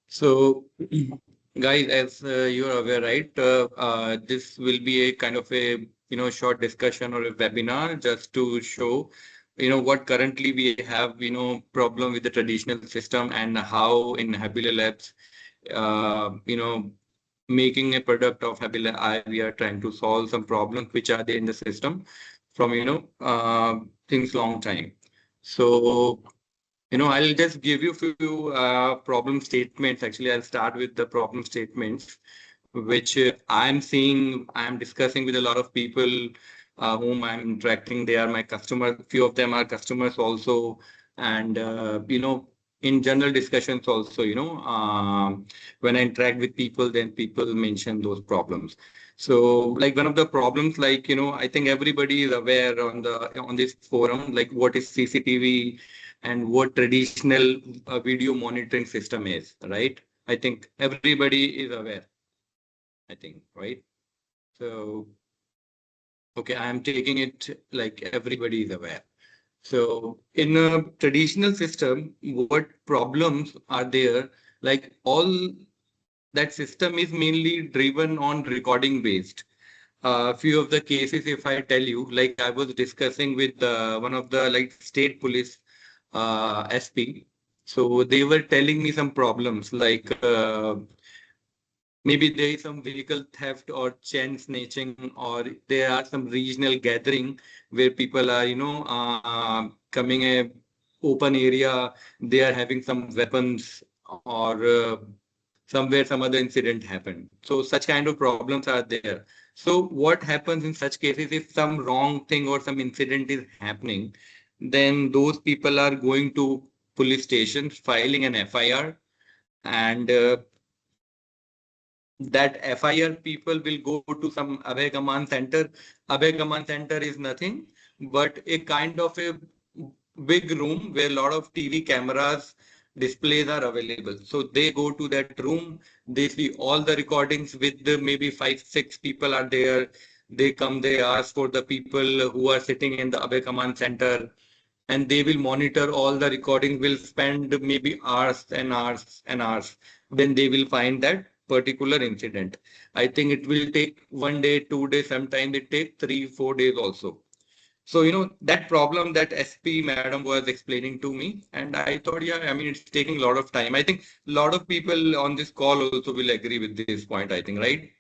So, guys, as you are aware, right, this will be a kind of a short discussion or a webinar just to show what currently we have problem with the traditional system and how in Habile Labs making a product of Habile AI, we are trying to solve some problems which are there in the system from things long time. So I'll just give you few problem statements. Actually, I'll start with the problem statements, which I'm seeing, I'm discussing with a lot of people whom I'm interacting. They are my customers. Few of them are customers also. And, in general discussions also, when I interact with people, then people mention those problems. So like one of the problems, like, I think everybody is aware on this forum, like what is CCTV and what traditional video monitoring system is, right? I think everybody is aware, I think, right? So, okay, I am taking it like everybody is aware. So in a traditional system, what problems are there? Like all that system is mainly driven on recording based. Few of the cases, if I tell you, like I was discussing with one of the like state police SP. So they were telling me some problems like maybe there is some vehicle theft or chain snatching, or there are some regional gathering where people are, coming a open area, they are having some weapons or somewhere some other incident happened. So such kind of problems are there. So what happens in such cases if some wrong thing or some incident is happening, then those people are going to police stations, filing an FIR, and that FIR people will go to some Abhay Command Center. Abhay Command Center is nothing but a kind of a big room where a lot of TV cameras displays are available. So they go to that room, they see all the recordings with the maybe five, six people are there. They come, they ask for the people who are sitting in the Abhay Command Center, and they will monitor all the recording, will spend maybe hours and hours and hours. Then they will find that particular incident. I think it will take 1 day, 2 days, sometimes it takes 3, 4 days also. So, that problem that SP madam was explaining to me, and I thought, yeah, I mean, it's taking a lot of time. I think a lot of people on this call also will agree with this point, I think, right?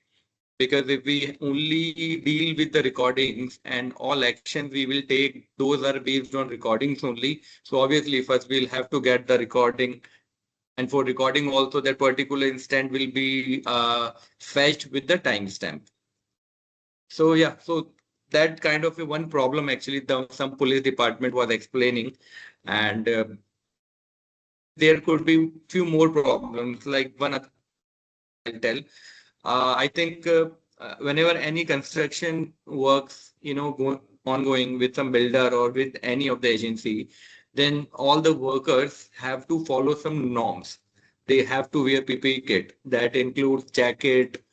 Because if we only deal with the recordings and all actions we will take, those are based on recordings only. So obviously first we'll have to get the recording, and for recording also that particular instant will be fetched with the timestamp. So yeah, so that kind of a one problem actually some police department was explaining, and there could be few more problems like one other I'll tell. I think whenever any construction works, ongoing with some builder or with any of the agency, then all the workers have to follow some norms. They have to wear PPE kit that includes jacket,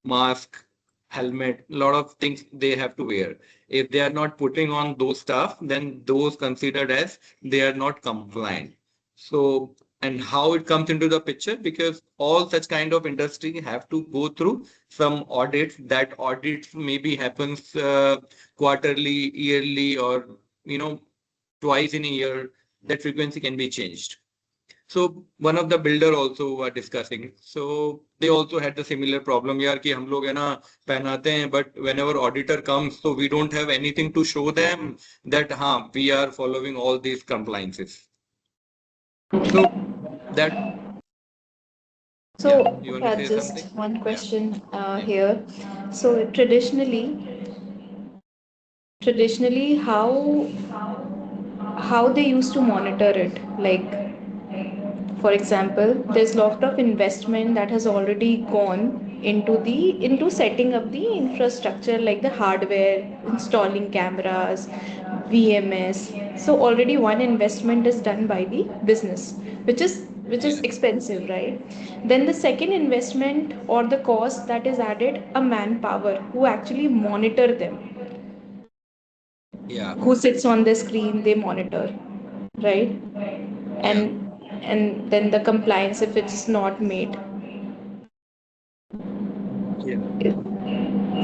mask, helmet, a lot of things they have to wear. If they are not putting on those stuff, then those considered as they are not compliant. So, and how it comes into the picture, because all such kind of industry have to go through some audits. That audits maybe happens quarterly, yearly, or twice in a year. That frequency can be changed. So one of the builder also were discussing. So they also had the similar problem यार कि हम लोग है ना पहनाते हैं, but whenever auditor comes, so we don't have anything to show them that हाँ we are following all these compliances. So that So, yeah, you want to yeah, say just something? one Yeah, question yeah, here. So, traditionally, how they used to monitor it? Like, for example, there's lot of investment that has already gone into setting up the infrastructure, like the hardware, installing cameras, VMS. So already one investment is done by the business, which is yeah, expensive, right? Then the second investment or the cost that is added, a manpower who actually monitor them, yeah, who sits on the screen, they monitor, right? yeah, And and then the compliance if it's not made. Yeah.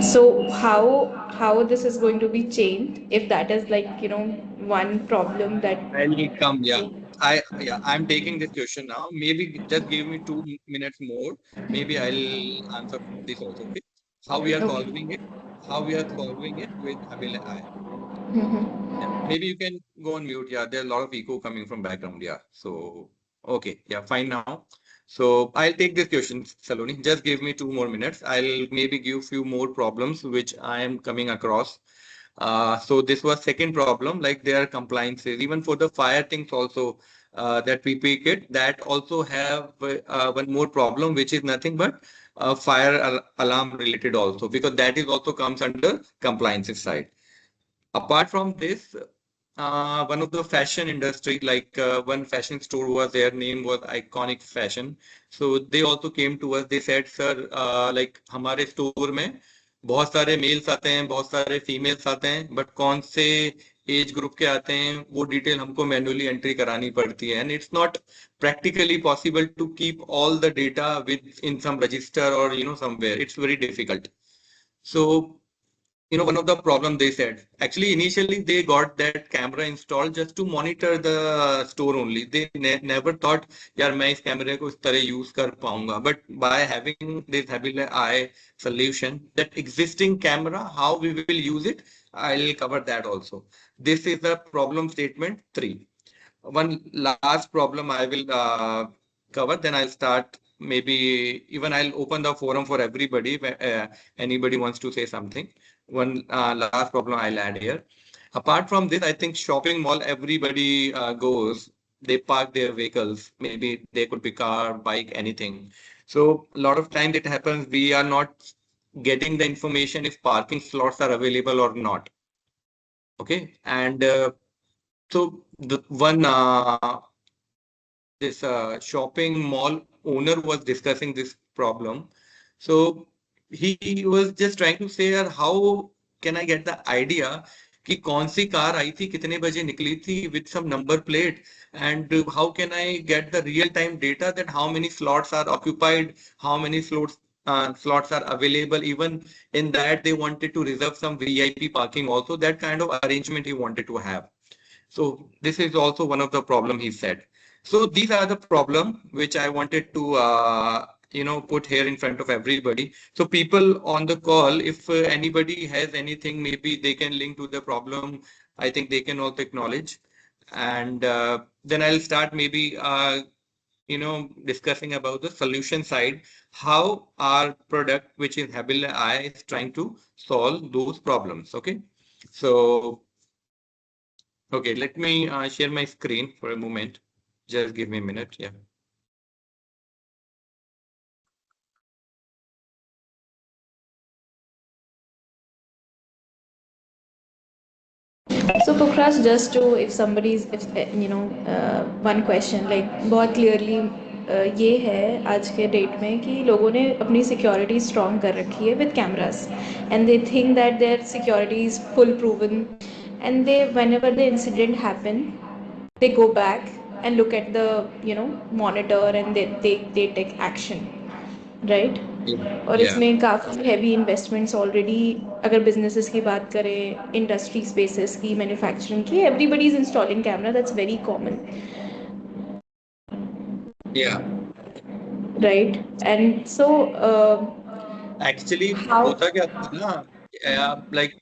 So how this is going to be changed if that is like, one problem that. I'll come. Yeah. I'm taking this question now. Maybe just give me 2 minutes more. Maybe I'll answer this also. Okay. How we are Okay. solving it? How we are solving it with Habile AI? Mm-hmm. Yeah. Maybe you can go on mute. Yeah. There's a lot of echo coming from background. Yeah. So okay. Yeah. Fine now. So I'll take this question, Saloni. Just give me 2 more minutes. I'll maybe give few more problems which I am coming across. So this was second problem, like there are compliances, even for the fire things also that we pick it, that also have one more problem, which is nothing but fire alarm related also, because that is also comes under compliances side. Apart from this, one of the fashion industry, like one fashion store was their name was Iconic Fashion. So they also came to us. They said, sir, like हमारे store में बहुत सारे mails आते हैं, बहुत सारे females आते हैं, बट कौन से एज ग्रुप के आते हैं वो डिटेल हमको मैन्युअली एंट्री करानी पड़ती है, and it's not practically possible to keep all the data with in some register or somewhere. It's very difficult. So one of the problem they said, actually initially they got that camera installed just to monitor the store only. They never thought, यार मैं इस कैमरे को इस तरह use कर पाऊंगा. But by having this Habile AI solution, that existing camera, how we will use it, I'll cover that also. This is the problem statement 3. One last problem I will cover, then I'll start. Maybe even I'll open the forum for everybody. Anybody wants to say something. One last problem I'll add here. Apart from this, I think shopping mall, everybody goes. They park their vehicles. Maybe they could be car, bike, anything. So a lot of times it happens we are not getting the information if parking slots are available or not. Okay, and so the one this shopping mall owner was discussing this problem. So he was just trying to say, यार, how can I get the idea कि कौन सी car आई थी, कितने बजे निकली थी, with some number plate, and how can I get the real time data that how many slots are occupied, how many slots are available. Even in that they wanted to reserve some VIP parking also. That kind of arrangement he wanted to have. So this is also one of the problem he said. So these are the problem which I wanted to put here in front of everybody. So people on the call, if anybody has anything, maybe they can link to the problem. I think they can also acknowledge, and then I'll start maybe discussing about the solution side, how our product, which is Habile AI, is trying to solve those problems. Okay, so. Okay, let me share my screen for a moment. Just give me a minute. Yeah. So Pukhraj, just to if somebody's if one question like बहुत clearly ये है आज के date में कि लोगों ने अपनी सिक्योरिटी स्ट्रॉन्ग कर रखी है with cameras and they think that their security is full proven and they whenever the incident happen they go back and look at the monitor and they take action, right right? Yeah. और Yeah. इसमें काफ़ी heavy investments already अगर businesses की बात करें industry spaces की manufacturing की everybody is installing camera that's very common Yeah. Right and so Actually, how होता क्या था ना, like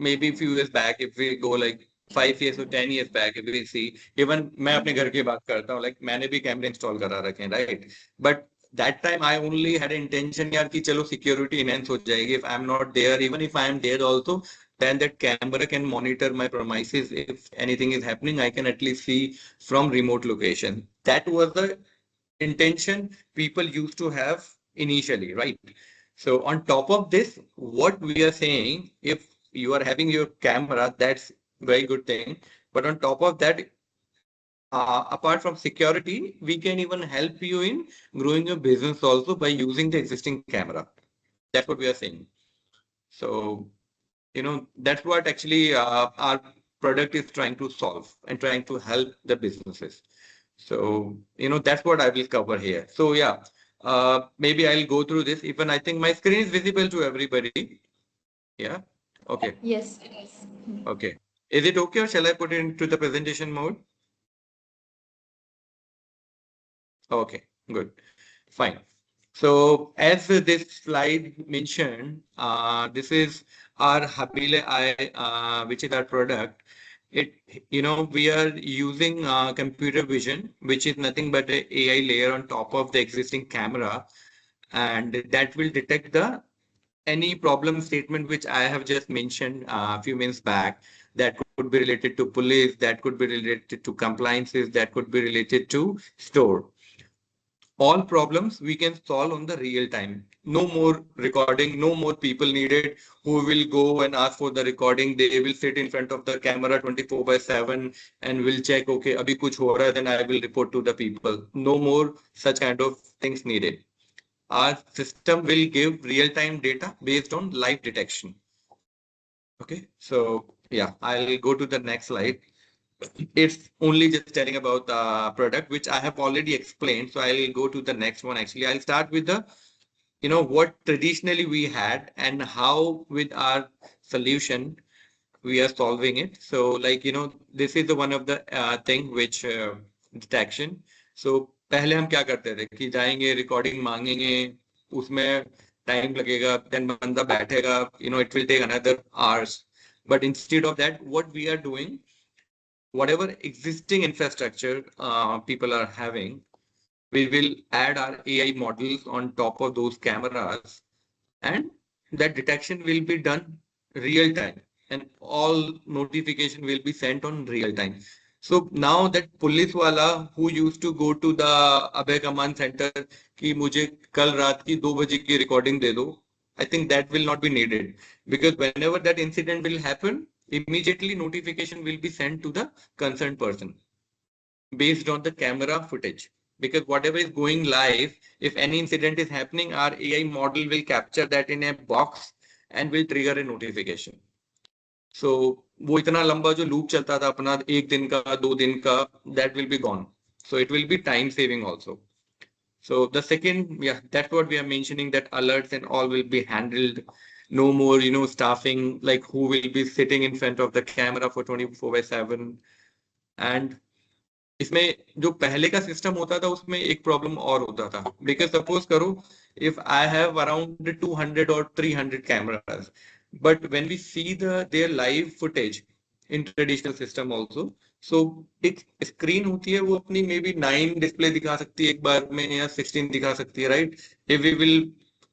maybe few years back, if we go like 5 years or 10 years back, if we see, even मैं अपने घर की बात करता हूँ, like मैंने भी कैमरे इंस्टॉल करा रखे हैं, right? But that time I only had intention यार कि चलो security enhance हो जाएगी. If I'm not there, even if I'm there also, then that camera can monitor my premises. If anything is happening, I can at least see from remote location. That was the intention people used to have initially, right? So on top of this, what we are saying, if you are having your camera, that's very good thing. But on top of that, apart from security, we can even help you in growing your business also by using the existing camera. That's what we are saying. So, that's what actually our product is trying to solve and trying to help the businesses. So, that's what I will cover here. So yeah, maybe I'll go through this. Even I think my screen is visible to everybody. Yeah. Okay. Yes, it is. Okay. Is it okay or shall I put it into the presentation mode? Okay, good. Fine. So as this slide mentioned, this is our Habile AI, which is our product. It, we are using computer vision, which is nothing but a AI layer on top of the existing camera, and that will detect the any problem statement which I have just mentioned a few minutes back. That could be related to police, that could be related to compliances, that could be related to store. All problems we can solve on the real time. No more recording, no more people needed who will go and ask for the recording. They will sit in front of the camera 24 by 7 and will check, okay, abhi kuch ho raha hai, then I will report to the people. No more such kind of things needed. Our system will give real time data based on live detection. Okay, so yeah, I'll go to the next slide. It's only just telling about the product, which I have already explained. So I'll go to the next one. Actually, I'll start with the, what traditionally we had and how with our solution we are solving it. So like, this is the one of the thing which detection. So पहले हम क्या करते थे कि जाएंगे recording मांगेंगे उसमें time लगेगा देन बंदा बैठेगा it will take another hours. But instead of that, what we are doing, whatever existing infrastructure people are having, we will add our AI models on top of those cameras, and that detection will be done real time, and all notification will be sent on real time. So now that police wala who used to go to the Abhay Command Center कि मुझे कल रात की 2 बजे की recording दे दो, I think that will not be needed, because whenever that incident will happen, immediately notification will be sent to the concerned person based on the camera footage. Because whatever is going live, if any incident is happening, our AI model will capture that in a box and will trigger a notification. So वो इतना लंबा जो loop चलता था अपना 1 दिन का 2 दिन का, that will be gone. So it will be time saving also. So the second, yeah, that's what we are mentioning, that alerts and all will be handled. No more, staffing, like who will be sitting in front of the camera for 24 by 7. And इसमें जो पहले का system होता था उसमें एक problem और होता था, बिकॉज सपोज करो इफ आई हैव अराउंड 200 और 300 cameras, but when we see their live footage in traditional system also, so एक स्क्रीन होती है वो अपनी मे बी 9 डिस्प्ले दिखा सकती है एक बार में या 16 दिखा सकती है, right? If we will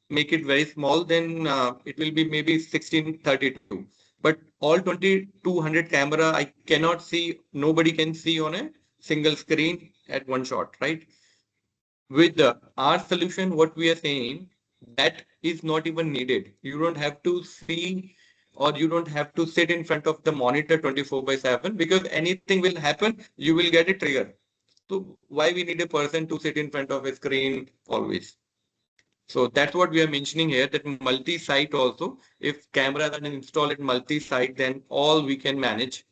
make it very small, then it will be maybe 1632. But all 2200 camera, I cannot see, nobody can see on a single screen at one shot, right? With our solution, what we are saying, that is not even needed. You don't have to see, or you don't have to sit in front of the monitor 24 by 7, because anything will happen, you will get a trigger. So why we need a person to sit in front of a screen always? So that's what we are mentioning here, that multi-site also, if cameras are installed at multi-site, then all we can manage.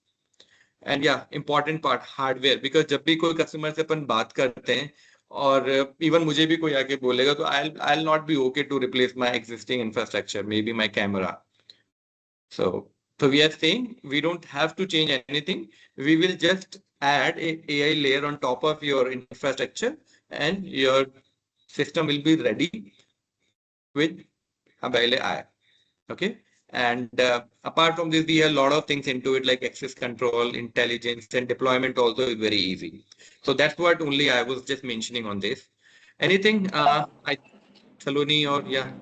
And या important part hardware, because जब भी कोई customer से अपन बात करते हैं और even मुझे भी कोई आके बोलेगा तो I not be okay to replace my existing infrastructure, maybe my camera. So we are saying we don't have to change anything. We will just add a AI layer on top of your infrastructure, and your system will be ready with Habile AI. Okay. And apart from this, we have a lot of things into it, like access control, intelligence, and deployment also is very easy. So that's what only I was just mentioning on this. Anything, Saloni, or yeah?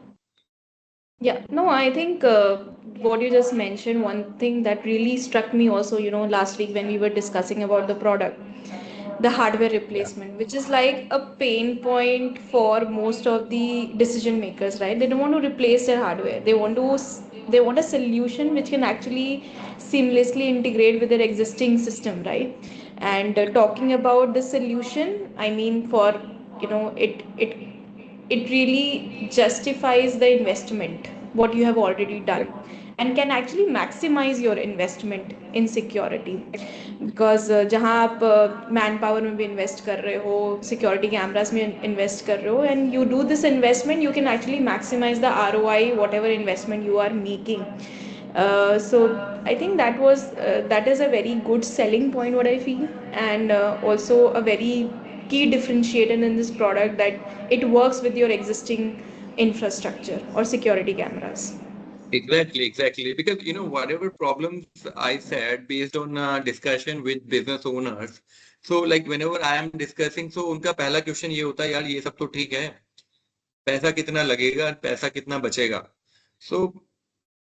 Yeah, no, I think what you just mentioned, one thing that really struck me also, last week when we were discussing about the product, the hardware Yeah. replacement, which is like a pain point for most of the decision makers, right? They don't want to replace their hardware. They want a solution which can actually seamlessly integrate with their existing system, right? And talking about the solution, I mean, for it really justifies the investment what you have already done. and can actually maximize your investment in security. Because जहाँ आप man power में भी invest कर रहे हो, security cameras में invest कर रहे हो, and you do this investment, you can actually maximise the ROI whatever investment you are making. So I think that is a very good selling point, what I feel, and also a very key differentiator in this product, that it works with your existing infrastructure or security cameras. Exactly, exactly. Because whatever problems I said based on discussion with business owners. So like whenever I am discussing, so उनका पहला question ये होता है, यार ये सब तो ठीक है, पैसा कितना लगेगा, पैसा कितना बचेगा. So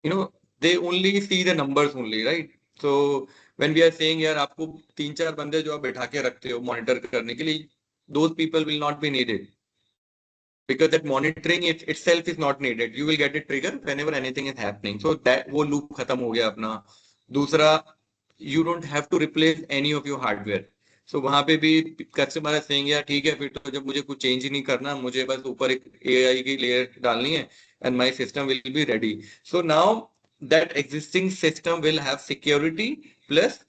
you know they only see the numbers only, right? So when we are saying यार आपको 3-4 बंदे जो आप बैठा के रखते हो मॉनिटर करने के लिए, those people will not be needed. Because that monitoring itself is not needed. You will get a trigger whenever anything is happening. So that वो loop खत्म हो गया अपना. दूसरा, you don't have to replace any of your hardware. So वहां पे भी customer saying यार ठीक है, फिर तो जब मुझे कुछ चेंज ही नहीं करना, मुझे बस ऊपर एक AI की लेयर डालनी है and my system will be ready. So now that existing system will have security plus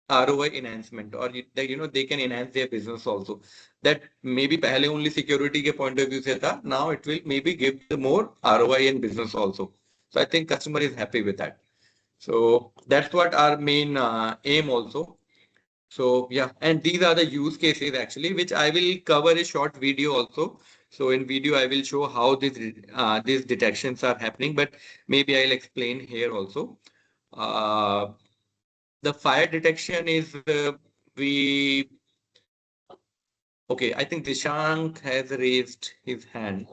ROI enhancement, or they can enhance their business also. That maybe पहले only security के point of view से था, now it will maybe give the more ROI in business also. So I think customer is happy with that. So that's what our main aim also. So yeah, and these are the use cases actually, which I will cover a short video also. So in video I will show how these detections are happening, but maybe I'll explain here also. Uh, the fire detection is we okay. I think Dishank has raised his hand.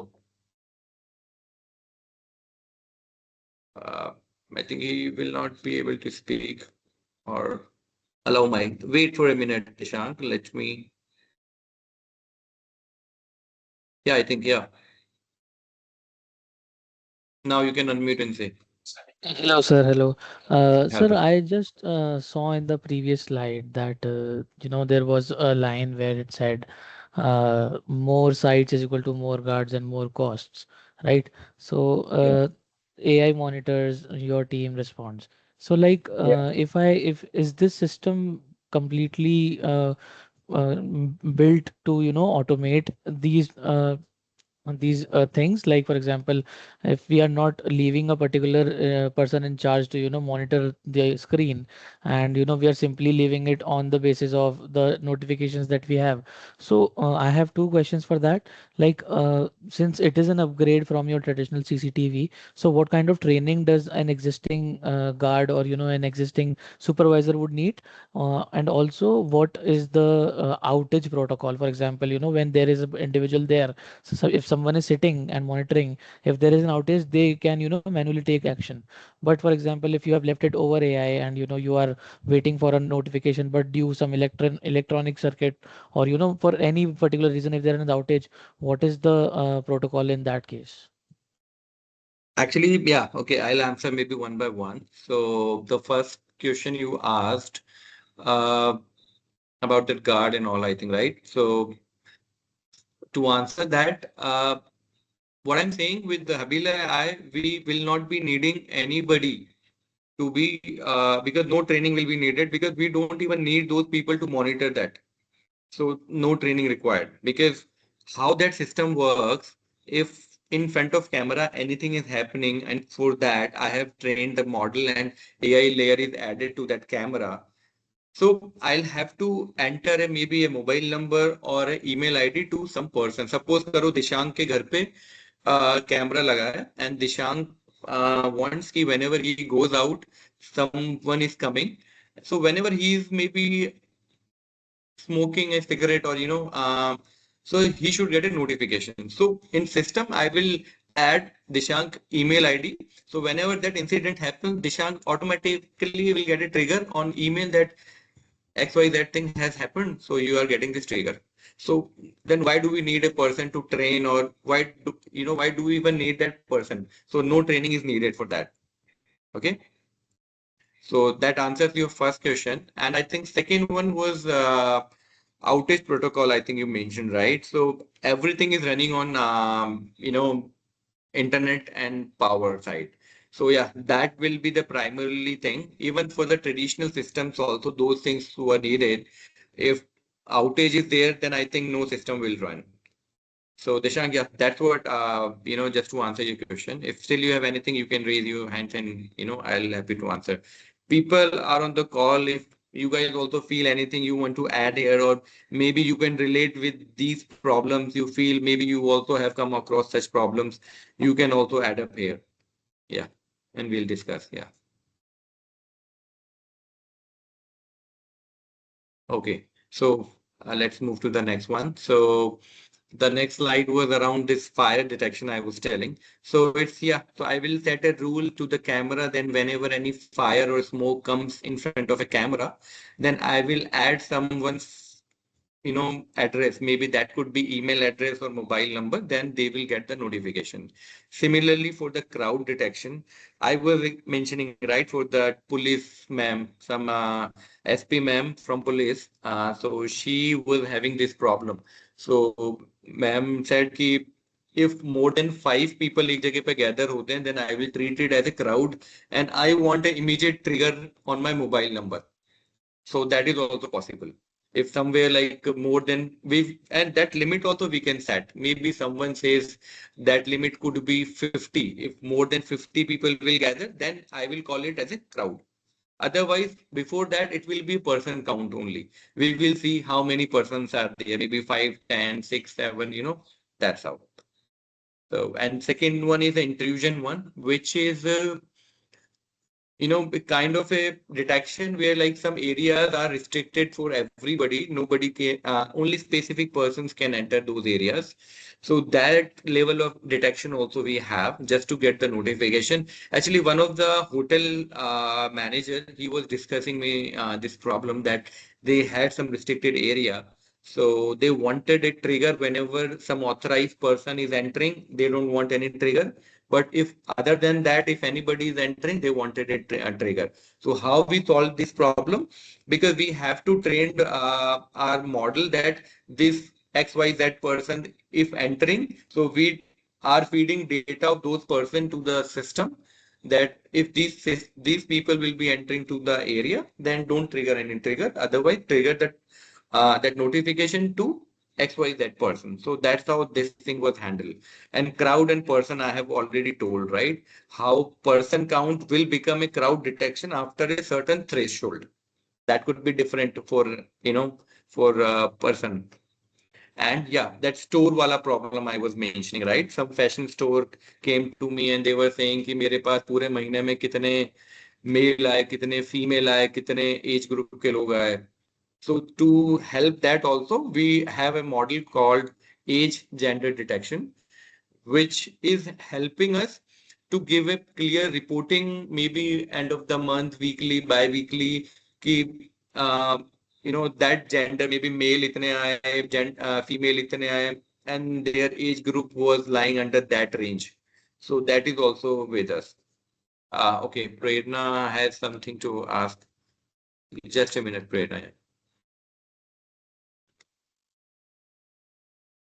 Uh, I think he will not be able to speak or allow mic. Wait for a minute, Dishank. Let me. Yeah, I think yeah. Now you can unmute and say Hello, sir. Hello. Sir, hello. I just saw in the previous slide that, there was a line where it said more sites is equal to more guards and more costs, right? So Yeah. AI monitors, your team responds. So like, Yeah. if is this system completely built to, automate these things, like for example, if we are not leaving a particular person in charge to monitor the screen, and we are simply leaving it on the basis of the notifications that we have. So I have two questions for that. Like, since it is an upgrade from your traditional CCTV, so what kind of training does an existing guard, or an existing supervisor would need? And also, what is the outage protocol? For example, when there is an individual there, so if someone is sitting and monitoring, if there is an outage, they can, manually take action. But for example, if you have left it over AI, and you are waiting for a notification, but due some electronic circuit, or for any particular reason, if there is an outage, what is the protocol in that case? Actually, yeah. Okay, I'll answer maybe one by one. So the first question you asked uh, about the guard and all, I think, right? So to answer that, what I'm saying with the Habile AI, we will not be needing anybody to be because no training will be needed, because we don't even need those people to monitor that. So no training required, because how that system works, if in front of camera anything is happening, and for that I have trained the model and AI layer is added to that camera. So I'll have to enter maybe a mobile number or an email ID to some person. Suppose करो दिशांक के घर पे camera लगा है, and Dishank wants कि whenever he goes out, someone is coming. So whenever he is maybe smoking a cigarette, or so he should get a notification. So in system I will add Dishank email ID. So whenever that incident happens, Dishank automatically will get a trigger on email that XYZ thing has happened, so you are getting this trigger. So then why do we need a person to train, or why do we even need that person? So no training is needed for that. Okay. So that answers your first question. And I think second one was outage protocol. I think you mentioned, right? So everything is running on internet and power side. So yeah, that will be the primarily thing. Even for the traditional systems also, those things were needed. If outage is there, then I think no system will run. So Dishank, yeah, that's what just to answer your question. If still you have anything, you can raise your hands and I'll happy to answer. People are on the call. If you guys also feel anything you want to add here, or maybe you can relate with these problems, you feel maybe you also have come across such problems, you can also add up here. Yeah, and we'll discuss. Yeah. Okay. So let's move to the next one. So the next slide was around this fire detection I was telling. So it's, yeah, so I will set a rule to the camera. Then whenever any fire or smoke comes in front of a camera, then I will add someone's address. Maybe that could be email address or mobile number. Then they will get the notification. Similarly, for the crowd detection, I was mentioning, right, for the police ma'am, some SP ma'am from police. So she was having this problem. So ma'am said कि if more than 5 people एक जगह पे gather होते हैं, then I will treat it as a crowd and I want an immediate trigger on my mobile number. So that is also possible. If somewhere like more than we, and that limit also we can set. Maybe someone says that limit could be 50. If more than 50 people will gather, then I will call it as a crowd. Otherwise, before that, it will be person count only. We will see how many persons are there. Maybe 5, 10, 6, 7. That's how. So, and second one is the intrusion one, which is kind of a detection where like some areas are restricted for everybody. Nobody can, only specific persons can enter those areas. So that level of detection also we have just to get the notification. Actually, one of the hotel manager, he was discussing me this problem that they had some restricted area. So they wanted a trigger whenever some authorized person is entering. They don't want any trigger. But if other than that, if anybody is entering, they wanted a trigger. So how we solve this problem? Because we have to train our model that this XYZ person, if entering, so we are feeding data of those person to the system that if these people will be entering to the area, then don't trigger any trigger. Otherwise, trigger that notification to XYZ person. So that's how this thing was handled. And crowd and person, I have already told, right? How person count will become a crowd detection after a certain threshold. That could be different for person. And yeah, that store wala problem I was mentioning, right? Some fashion store came to me and they were saying कि मेरे पास पूरे महीने में कितने mail आए, कितने female आए, कितने एज ग्रुप के लोग आए. So to help that also, we have a model called age gender detection, which is helping us to give a clear reporting, maybe end of the month, weekly, bi-weekly, कि that gender, maybe male itne aaye, female itne aaye, and their age group was lying under that range. So that is also with us. Okay, Prerna has something to ask. Just a minute, Prerna.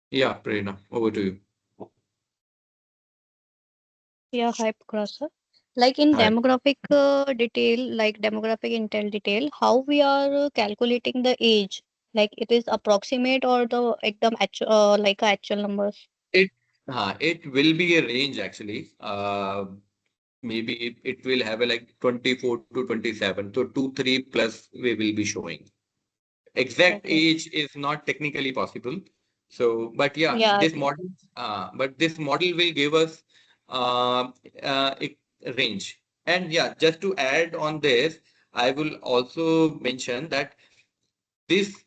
Yeah, Prerna, over to you. Yeah, hi Pukhraj sir. Like in Hi. demographic detail, like demographic intel detail, how we are calculating the age? Like it is approximate or the ekdam actual, like actual numbers? It it will be a range actually. Maybe it will have a like 24 to 27. So 2, 3 plus we will be showing. Exact Okay. age is not technically possible. So, but yeah, Yeah, I this think. model, this model will give us uh, a range. And yeah, just to add on this, I will also mention that this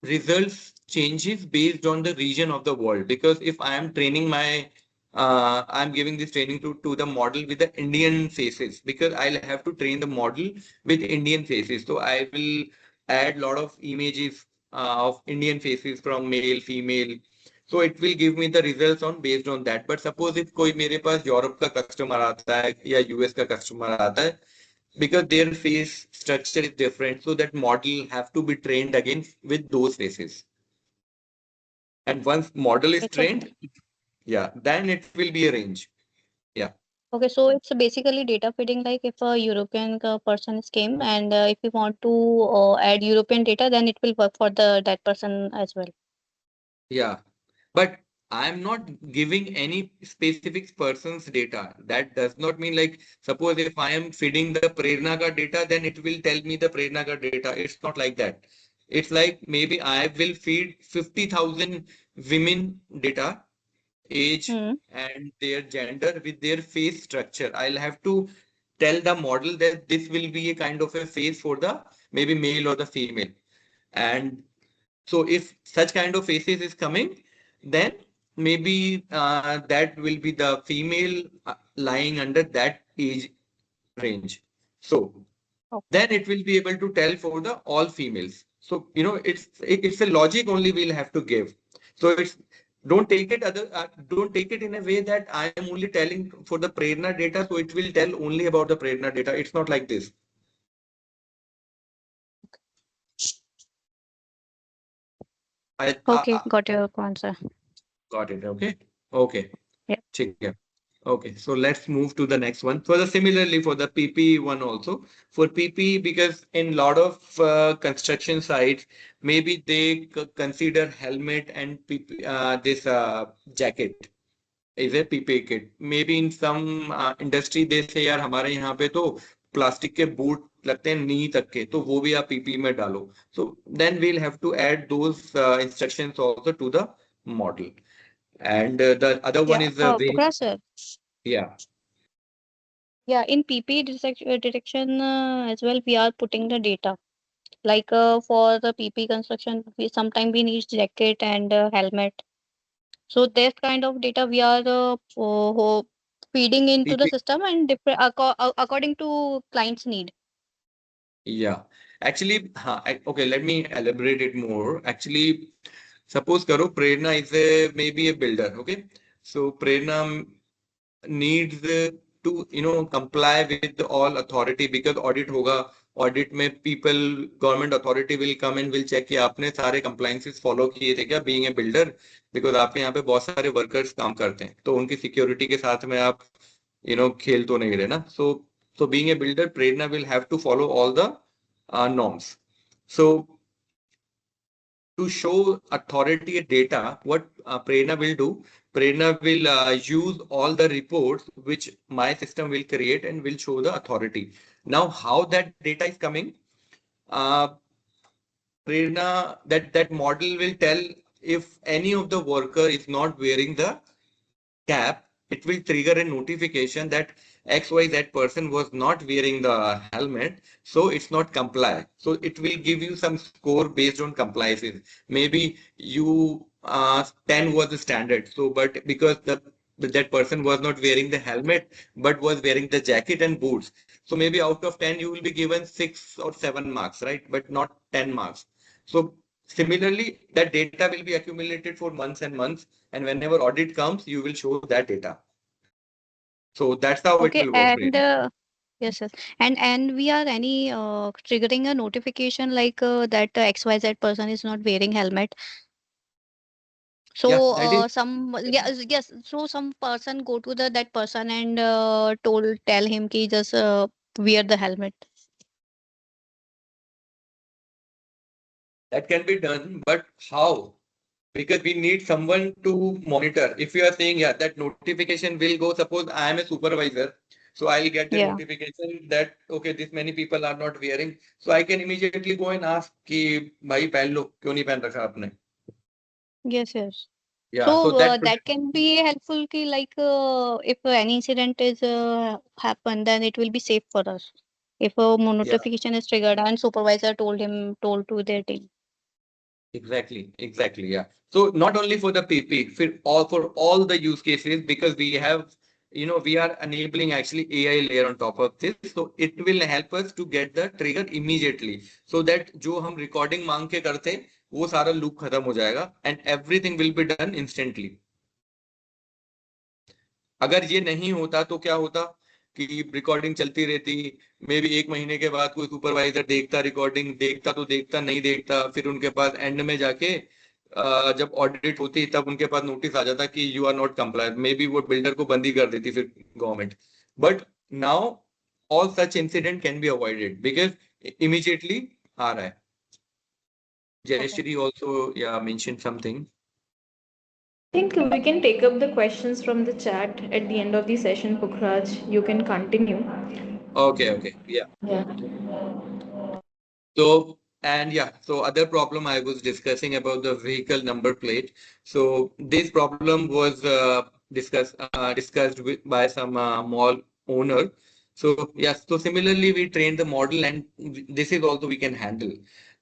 results changes based on the region of the world. Because if I am training I'm giving this training to the model with the Indian faces, because I'll have to train the model with Indian faces. So I will add lot of images of Indian faces from male, female. So it will give me the results on based on that. But suppose if कोई मेरे पास Europe का customer आता है या US का customer आता है, because their face structure is different, so that model have to be trained again with those faces. And once model is Okay, so trained, yeah, then it will be a range. Yeah. Okay, so it's basically data feeding. Like if a European person is came and if you want to add European data, then it will work for the that person as well. Yeah, but I'm not giving any specific person's data. That does not mean, like, suppose if I am feeding the Prerna ka data, then it will tell me the Prerna ka data. It's not like that. It's like maybe I will feed 50,000 women data, age Hmm. and their gender with their face structure. I'll have to tell the model that this will be a kind of a face for the maybe male or the female. And so if such kind of faces is coming, then maybe that will be the female lying under that age range. So Okay. then it will be able to tell for the all females. So it's a logic only we'll have to give. So it's don't take it in a way that I am only telling for the Prerna data, so it will tell only about the Prerna data. It's not like this. Okay, I got your answer. got it. Okay. Okay. Yeah. ठीक है. Okay, so let's move to the next one. For the similarly for the PP one also, for PP, because in lot of construction sites, maybe they consider helmet and PP, this jacket is a PP kit. Maybe in some industry they say यार हमारे यहाँ पे तो plastic के boot लगते हैं नी तक के, तो वो भी आप पीपी में डालो. So then we'll have to add those instructions also to the model. And the other one Yeah. is the way, Pukhraj sir. yeah. Yeah, in PP detection as well, we are putting the data. Like for the PP construction, we sometimes we need jacket and helmet. So that kind of data we are feeding into the PP. system and according to client's need. Yeah, actually, okay, let me elaborate it more. Actually, suppose karo Prerna is a maybe a builder, okay? So Prerna needs to comply with all authority because audit होगा. Audit में people government authority will come and will check कि आपने सारे compliances follow किए थे क्या being a builder, because आपके यहाँ पे बहुत सारे workers काम करते हैं, तो उनकी security के साथ में आप खेल तो नहीं रहे ना. So being a builder, Prerna will have to follow all the norms. So to show authority data, what Prerna will do, Prerna will use all the reports which my system will create and will show the authority. Now, how that data is coming, uh, Prerna, that model will tell if any of the worker is not wearing the cap, it will trigger a notification that XYZ person was not wearing the helmet, so it's not comply. So it will give you some score based on compliances. Maybe you 10 was the standard. So, but because that person was not wearing the helmet but was wearing the jacket and boots. So maybe out of 10 you will be given 6 or 7 marks, right? But not 10 marks. So similarly, that data will be accumulated for months and months, and whenever audit comes, you will show that data. So that's how it Okay, will work, and really. yes, yes, and we are any triggering a notification like that XYZ person is not wearing helmet. Yeah, So that is some yes, so some person go to the that person and tell him ki just wear the helmet. that can be done, but how? Because we need someone to monitor. If you are saying, yeah, that notification will go, suppose I am a supervisor, so I'll get the Yeah. notification that okay, this many people are not wearing, so I can immediately go and ask कि भाई पहन लो क्यों नहीं पहन रखा आपने. Yes, yes. Yeah, so So that that can be helpful ki like if any incident is happen, then it will be safe for us. If a yeah. notification is triggered and supervisor told to their team. Exactly. Yeah. So not only for the PP, for all the use cases, because we have, we are enabling actually AI layer on top of this. So it will help us to get the trigger immediately, so that जो हम recording मांग के करते हैं, वो सारा loop खत्म हो जाएगा and everything will be done instantly. अगर ये नहीं होता तो क्या होता कि रिकॉर्डिंग चलती रहती, मे बी एक महीने के बाद कोई सुपरवाइजर देखता, रिकॉर्डिंग देखता तो देखता, नहीं देखता, फिर उनके पास एंड में जाके जब ऑडिट होती तब उनके पास नोटिस आ जाता कि you are not compliant, maybe वो बिल्डर को बंदी कर देती फिर government. But now all such incident can be avoided because immediately aa raha hai. Okay. Jayashree also yeah mentioned something. I think we can take up the questions from the chat at the end of the session, Pukhraj. You can continue. Okay, okay. Yeah. Yeah. So, and yeah, so other problem I was discussing about the vehicle number plate. So this problem was discussed by some mall owner. So yes, so similarly we trained the model, and this is also we can handle.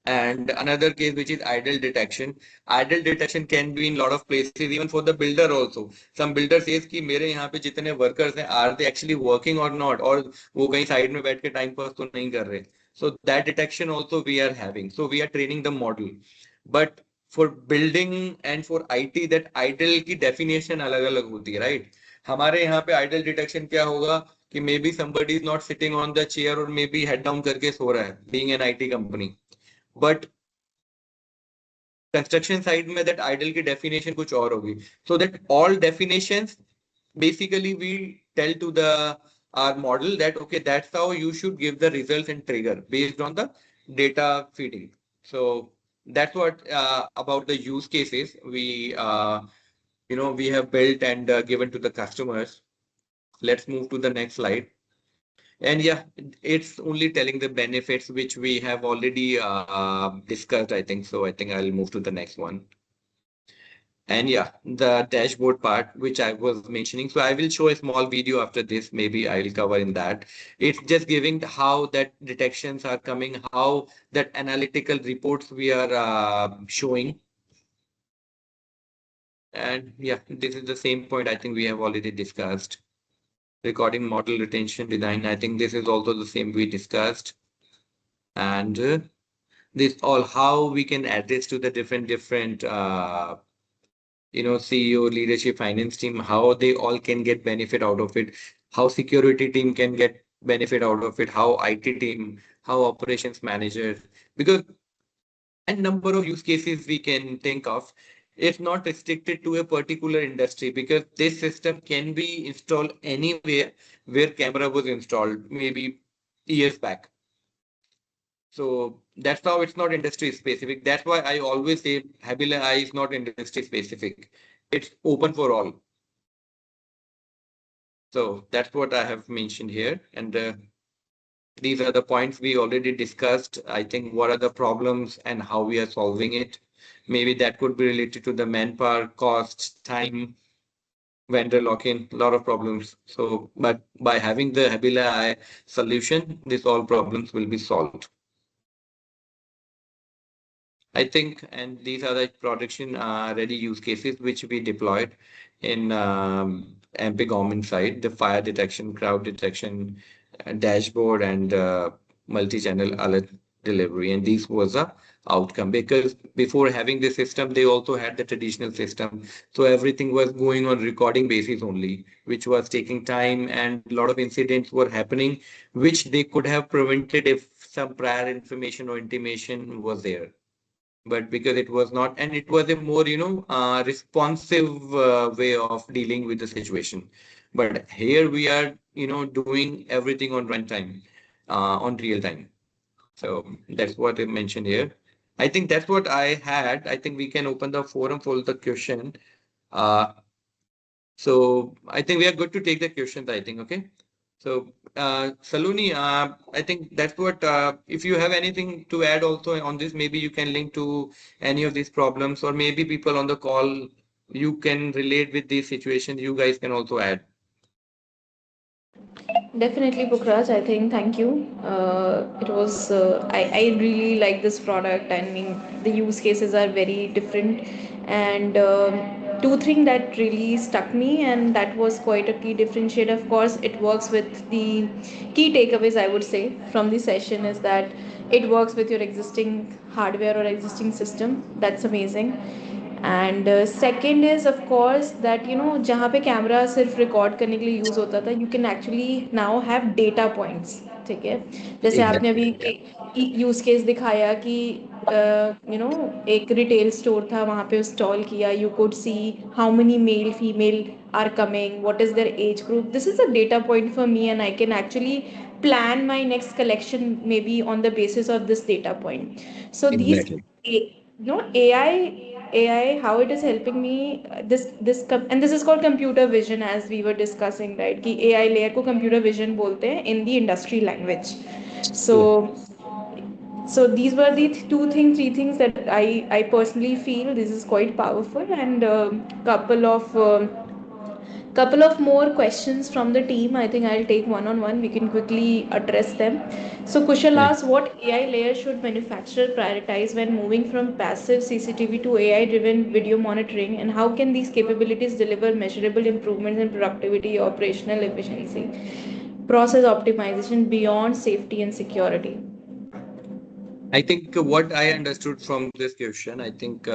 And another case which is idle detection. Idle detection can be in lot of places, even for the builder also. Some builder says कि मेरे यहाँ पे जितने workers हैं, are they actually working or not? और वो कहीं side में बैठ के टाइम पास तो नहीं कर रहे. So that detection also we are having. So we are training the model. But for building and for IT, that idle की definition अलग अलग होती है, right? हमारे यहाँ पे idle detection क्या होगा कि maybe somebody is not sitting on the chair or maybe head down करके सो रहा है, being an IT company. But construction side में दैट आइडल की डेफिनेशन कुछ और होगी. So that all definitions basically we tell to the our model that okay, that's how you should give the results and trigger based on the data feeding. So that's what about the use cases we we have built and given to the customers. Let's move to the next slide. And yeah, it's only telling the benefits which we have already discussed, I think. So I think I'll move to the next one. And yeah, the dashboard part, which I was mentioning. So I will show a small video after this. Maybe I'll cover in that. It's just giving how that detections are coming, how that analytical reports we are showing. And yeah, this is the same point I think we have already discussed. Recording model retention design. I think this is also the same we discussed. And this all how we can add this to the different CEO, leadership, finance team, how they all can get benefit out of it, how security team can get benefit out of it, how IT team, how operations manager, because and number of use cases we can think of. It's not restricted to a particular industry because this system can be installed anywhere where camera was installed, maybe years back. So that's how it's not industry specific. That's why I always say Habile AI is not industry specific. It's open for all. So that's what I have mentioned here. And these are the points we already discussed. I think what are the problems and how we are solving it. Maybe that could be related to the manpower, cost, time, vendor lock-in, a lot of problems. So, but by having the Habile AI solution, these all problems will be solved. I think, and these are the production ready use cases which we deployed in MP government side, the fire detection, crowd detection, dashboard, and multi-channel alert delivery. And this was a outcome because before having the system, they also had the traditional system. So everything was going on recording basis only, which was taking time, and a lot of incidents were happening, which they could have prevented if some prior information or intimation was there. But because it was not, and it was a more responsive way of dealing with the situation. But here we are doing everything on runtime, on real time. So that's what I mentioned here. I think that's what I had. I think we can open the forum for the question. uh, so I think we are good to take the questions, I think. Okay. So, Saloni, I think that's what, if you have anything to add also on this, maybe you can link to any of these problems, or maybe people on the call, you can relate with these situations. You guys can also add. Definitely, Pukhraj. I think thank you. It was I really like this product. I mean, the use cases are very different, and two things that really stuck me, and that was quite a key differentiator. Of course, it works with the key takeaways. I would say from the session is that it works with your existing hardware or existing system. That's amazing. And second is of course that जहाँ पे camera सिर्फ record करने के लिए use होता था you can actually now have data points. ठीक है, जैसे आपने Exactly. अभी यूज़ केस दिखाया कि एक रिटेल स्टोर था, वहाँ पे इंस्टॉल किया, you could see how many male female are coming, what is their age group. This is a data point for me, and I can actually plan my next collection maybe on the basis of this data point. So these Exactly. AI, how it is helping me, and this is called computer vision, as we were discussing, right? कि AI layer को computer vision बोलते हैं in the industry language. So Yeah. so these were the three things that I personally feel this is quite powerful. And couple of more questions from the team. I think I'll take one on one. We can quickly address them. So Kushal Hmm. asks, what AI layer should manufacturer prioritize when moving from passive CCTV to AI driven video monitoring, and how can these capabilities deliver measurable improvements in productivity, operational efficiency, process optimization beyond safety and security? I think what I understood from this question, I think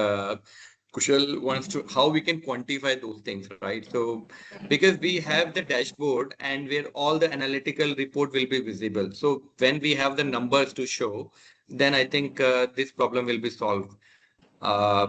Kushal wants to how we can quantify those things, right? So because we have the dashboard and where all the analytical report will be visible. So when we have the numbers to show, then I think this problem will be solved. Uh,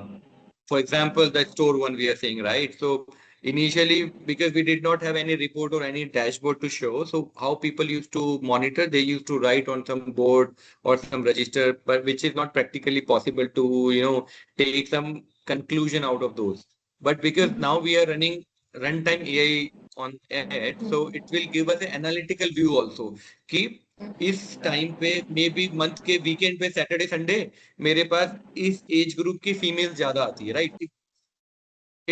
for example, the store one we are saying, right? So initially, because we did not have any report or any dashboard to show, so how people used to monitor, they used to write on some board or some register, but which is not practically possible to, take some conclusion out of those. But because now we are running runtime AI on it, so it will give us an analytical view also. Keep इस time पे may be month के weekend पे Saturday Sunday मेरे पास इस age group की female ज्यादा आती है right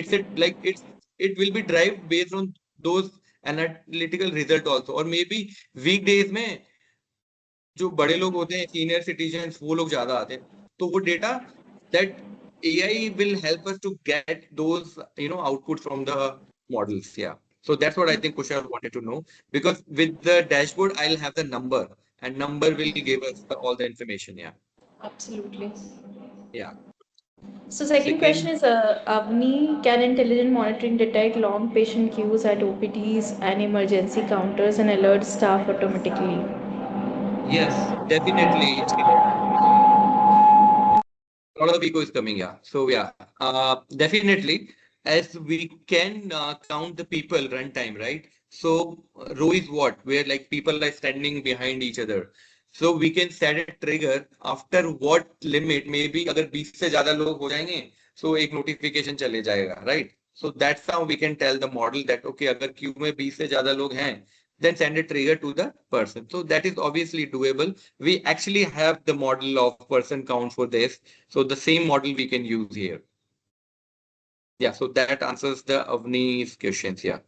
it's like it will be drive based on those analytical result also और मे बी वीकडेज में जो बड़े लोग होते हैं सीनियर सिटीजन्स वो लोग ज्यादा आते हैं तो वो data that AI will help us to get those outputs from the models. Yeah, so that's what I think Kushal wanted to know, because with the dashboard I'll have the number and number will give us all the information. Yeah. Absolutely. Yeah. So second question Second, is, Avni, can intelligent monitoring detect long patient queues at OPDs and emergency counters and alert staff automatically? yes, definitely. A lot of echo is coming, yeah. So yeah, definitely, as we can count the people runtime, right? So row is what? Where like people are standing behind each other. So we can set a trigger after what limit, maybe अगर 20 से ज़्यादा लोग हो जाएंगे, so एक notification चले जाएगा, right? So that's how we can tell the model that okay, अगर queue में 20 से ज़्यादा लोग हैं, then send a trigger to the person. So that is obviously doable. We actually have the model of person count for this. So the same model we can use here. Yeah, so that answers the Avni's questions. Yeah.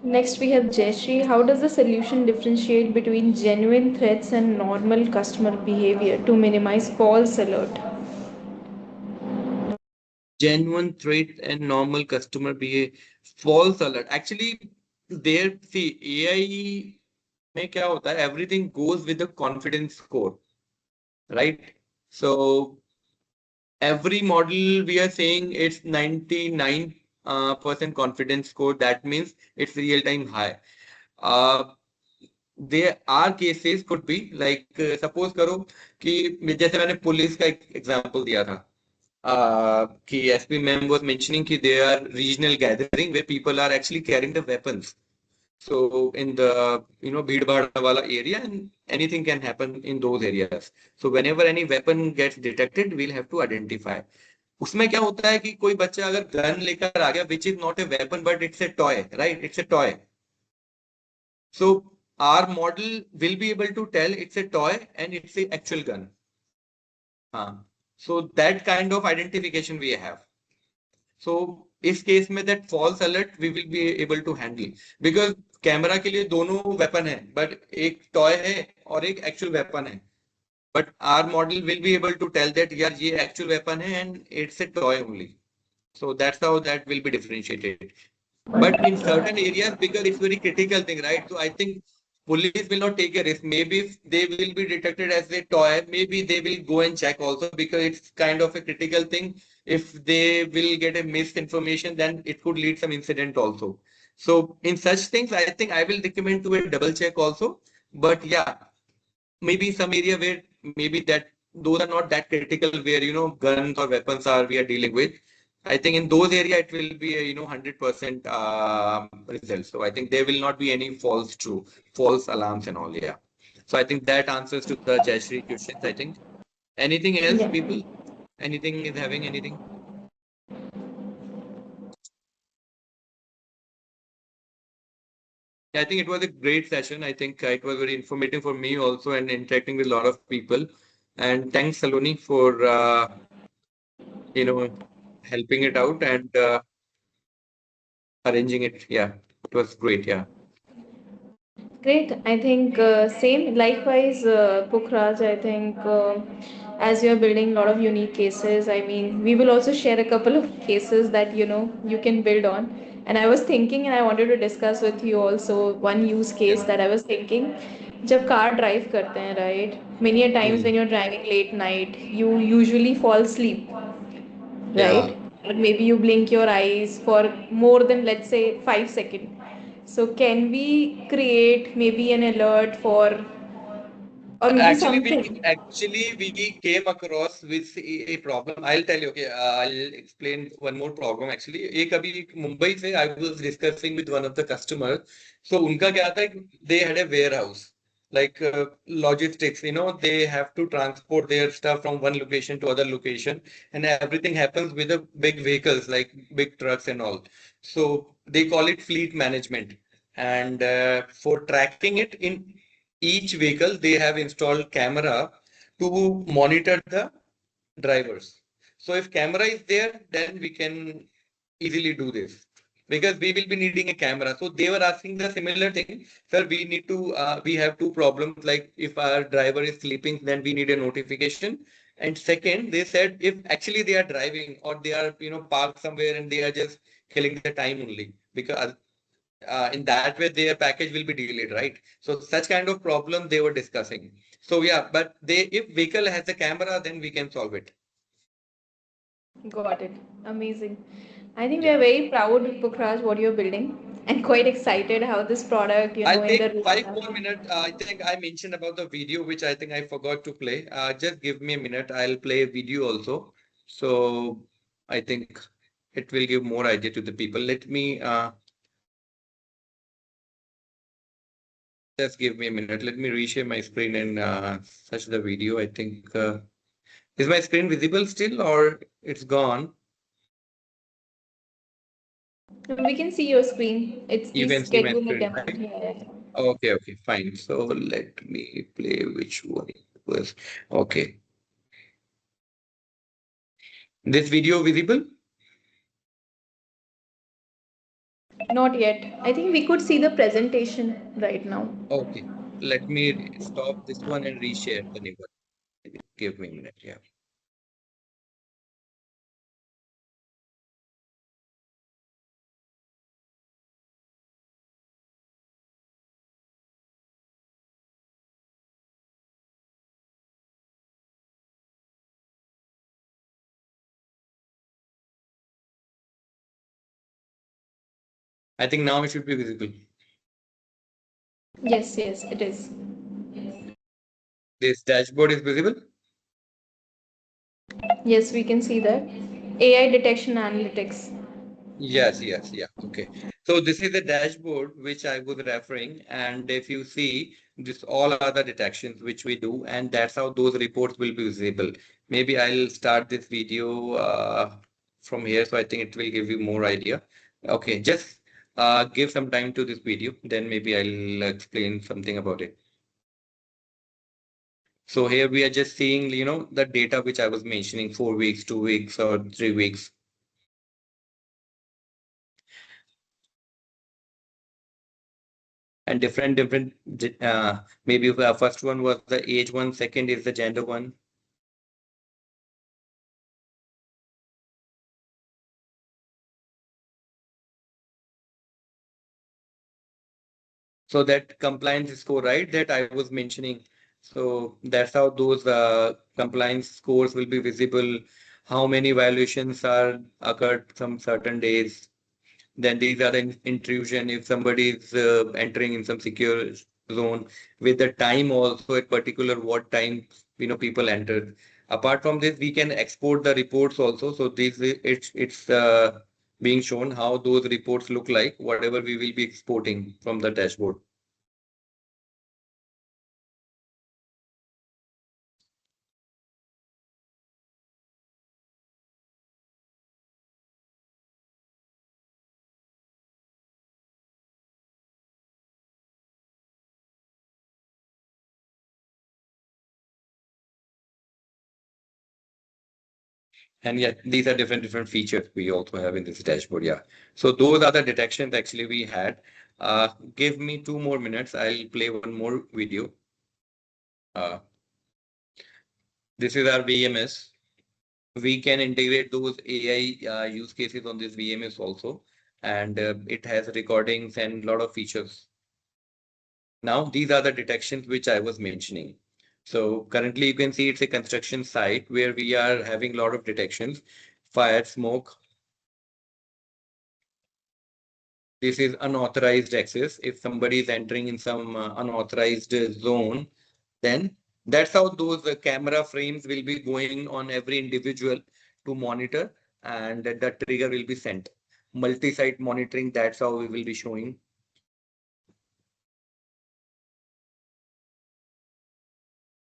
Next we have Jayashree. How does the solution differentiate between genuine threats and normal customer behavior to minimize false alert? Genuine threat and normal customer behavior, false alert. Actually, there, see, AI में क्या होता है, everything goes with the confidence score, right? So every model we are saying it's 99% confidence score. That means it's real time high. Uh, there are cases could be like suppose करो कि जैसे मैंने police का एक example दिया था कि SP ma'am was mentioning कि they are regional gathering where people are actually carrying the weapons so in the bhid bhad wala area and anything can happen in those areas. So whenever any weapon gets detected we'll have to identify. उसमें क्या होता है कि कोई बच्चा अगर gun लेकर आ गया which is not a weapon but it's a toy, right? It's a toy. So our model will be able to tell it's a toy and it's a actual gun. So that kind of identification we have. So इस case में that false alert we will be able to handle because camera के लिए दोनों weapon है but एक toy है और एक एक्चुअल वेपन है. But our model will be able to tell that यार ये actual weapon है and it's a toy only. So that's how that will be differentiated. But in certain areas, because it's very critical thing, right? So I think police will not take a risk. Maybe if they will be detected as a toy, maybe they will go and check also because it's kind of a critical thing. If they will get a misinformation, then it could lead some incident also. So in such things, I think I will recommend to a double check also. But yeah, maybe some area where maybe that those are not that critical where guns or weapons are we are dealing with. I think in those areas it will be a 100% result. So I think there will not be any false alarms and all. Yeah. So I think that answers to the Jayashree questions. I think anything else, Yeah. people? Anything is having anything? I think it was a great session. I think it was very informative for me also and interacting with a lot of people. And thanks, Saloni, for you know helping it out and arranging it. Yeah, it was great. Yeah. Great. I think same. Likewise, Pukhraj, I think as you're building a lot of unique cases, I mean, we will also share a couple of cases that you can build on. And I was thinking, and I wanted to discuss with you also one use case Yeah. that I was thinking. जब car drive करते हैं, right? Many a times Hmm. when you're driving late night, you usually fall asleep, Yeah. right? Or maybe you blink your eyes for more than, let's say, 5 seconds. So can we create maybe an alert for, or maybe something? Actually we came across with a problem. I'll tell you. Okay, I'll explain one more problem. Actually, एक अभी मुंबई से I was discussing with one of the customers. So उनका क्या था? They had a warehouse, like logistics. They have to transport their stuff from one location to other location, and everything happens with the big vehicles like big trucks and all. So they call it fleet management, and for tracking it in each vehicle they have installed camera to monitor the drivers. So if camera is there, then we can easily do this, because we will be needing a camera. So they were asking the similar thing, sir. We have two problems, like if our driver is sleeping, then we need a notification. And second, they said if actually they are driving or they are parked somewhere and they are just killing the time only, because in that way their package will be delayed, right? So such kind of problem they were discussing. So yeah, but they if vehicle has a camera, then we can solve it. Got it. Amazing. I think we Yeah. are very proud, Pukhraj, what you're building, and quite excited how this product, I'll in take the 5 more minutes. I think I mentioned about the video, which I think I forgot to play. Just give me a minute. I'll play a video also. So I think it will give more idea to the people. Let me just give me a minute. Let me reshare my screen and search the video. I think is my screen visible still or it's gone? we can see your screen. It's You the can see my schedule screen, demo. right? Yeah, yeah, yeah. Okay, okay, fine. So let me play which one it was. Okay. This video visible? Not yet. I think we could see the presentation right now. Okay. Let me stop this one and reshare the new one. Give me a minute. Yeah. I think now it should be visible. Yes, yes, it is. This dashboard is visible? Yes, we can see that. AI detection analytics. Yes, yes, yeah. Okay. So this is the dashboard which I was referring, and if you see, this all are the detections which we do, and that's how those reports will be visible. Maybe I'll start this video from here, so I think it will give you more idea. Okay, just give some time to this video, then maybe I'll explain something about it. So here we are just seeing, the data which I was mentioning, 4 weeks, 2 weeks, or 3 weeks. And different maybe first one was the age one, second is the gender one. So that compliance score, right, that I was mentioning. So that's how those compliance scores will be visible, how many violations are occurred some certain days. Then these are the intrusion. If somebody is entering in some secure zone, with the time also at particular what time people entered. Apart from this, we can export the reports also. So it's being shown how those reports look like, whatever we will be exporting from the dashboard. And yeah, these are different features we also have in this dashboard. Yeah. So those are the detections actually we had. Give me 2 more minutes. I'll play one more video. Uh, this is our VMS. We can integrate those AI use cases on this VMS also. And it has recordings and a lot of features. Now, these are the detections which I was mentioning. So currently you can see it's a construction site where we are having a lot of detections, fire, smoke. This is unauthorized access. If somebody is entering in some unauthorized zone, then that's how those camera frames will be going on every individual to monitor, and the trigger will be sent. Multi-site monitoring, that's how we will be showing.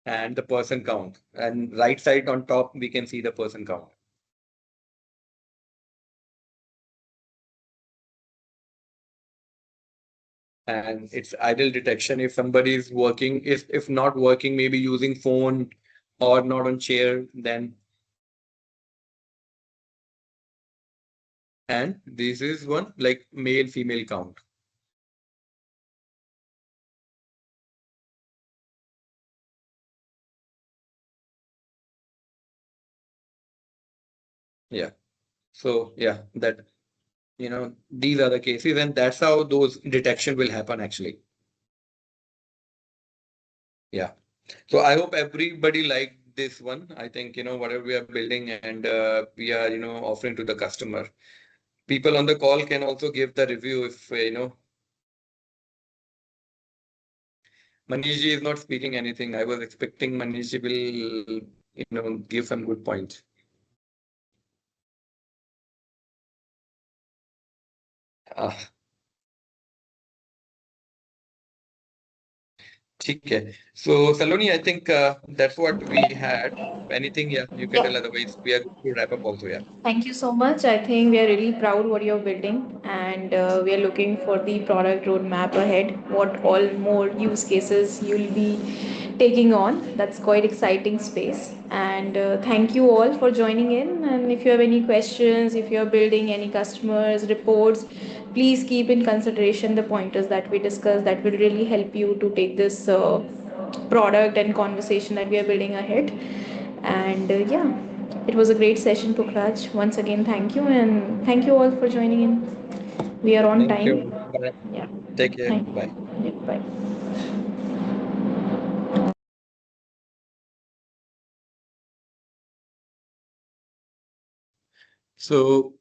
And the person count. And right side on top, we can see the person count. And it's idle detection. If somebody is working, if not working, maybe using phone or not on chair, then. And this is one like male female count. Yeah. So yeah, that, these are the cases, and that's how those detection will happen actually. Yeah. So I hope everybody liked this one. I think, whatever we are building and we are, offering to the customer. People on the call can also give the review if, Manishji is not speaking anything. I was expecting Manishji will, give some good points. Ah, okay. So Saloni, I think that's what we had. Anything, yeah, you can Yeah. tell. Otherwise, we are going to wrap up also. Yeah. Thank you so much. I think we are really proud what you're building, and we are looking for the product roadmap ahead. What all more use cases you'll be taking on? That's quite exciting space. And thank you all for joining in. And if you have any questions, if you're building any customers reports, please keep in consideration the pointers that we discussed. That will really help you to take this product and conversation that we are building ahead. And yeah, it was a great session, Pukhraj. Once again, thank you, and thank you all for joining in. We are on Thank time. you. Bye. Yeah. Take care. Thank Bye. you. Yeah, bye. So